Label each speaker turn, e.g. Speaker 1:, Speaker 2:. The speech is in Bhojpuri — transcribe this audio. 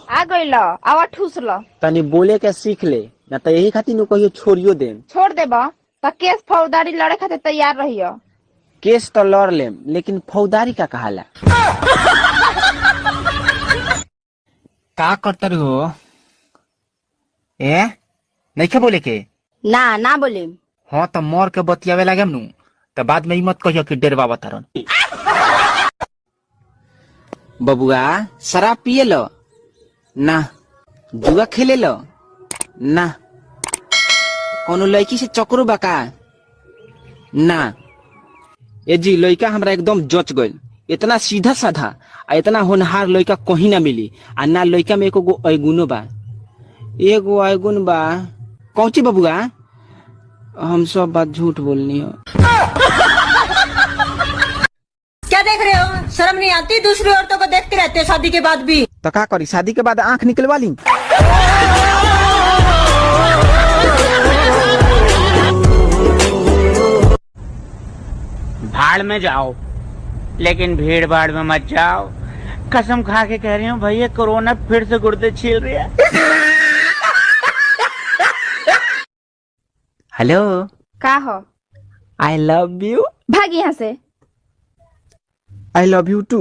Speaker 1: आ गइल आवा ठूस ल।
Speaker 2: तनी बोले के सीख ले ना तो यही खातिर नु कहियो छोड़ियो दे।
Speaker 1: छोड़ देब त केस फौजदारी लड़े खातिर तैयार रहियो।
Speaker 2: केस तो लड़ लेम लेकिन फौजदारी का कहाला।
Speaker 3: का करतर हो ए नहीं बोले के
Speaker 1: ना बोले।
Speaker 3: हाँ तो मोर के बतियावे लगे नु तो बाद में मत कहियो कि डेरवा बतारन।
Speaker 2: बबुआ शराब पिए लो ना, जुआ खेले लो ना, कोनो लड़की से चक्रो बका ना। ए जी लड़का हमरा एकदम जच गइल, इतना सीधा साधा आ इतना होनहार लड़का कहीं ना मिली। आ ना लड़का में एको गो अवगुणो बा, एगो अवगुण बा। कौची बबुआ हम सब बात झूठ बोलनी हो।
Speaker 4: क्या देख रहे हो? शर्म नहीं आती? दूसरी औरतों को देखते रहते हो शादी के बाद भी।
Speaker 2: तो का करी, शादी के बाद आंख निकलवा ली।
Speaker 5: भाड़ में जाओ लेकिन भीड़ भाड़ में मत जाओ। कसम खा के कह रही हूँ भैया कोरोना फिर से गुर्दे छील रही है।
Speaker 2: हेलो
Speaker 1: का हो?
Speaker 2: I love you.
Speaker 1: भाग यहाँ से।
Speaker 2: I love you two.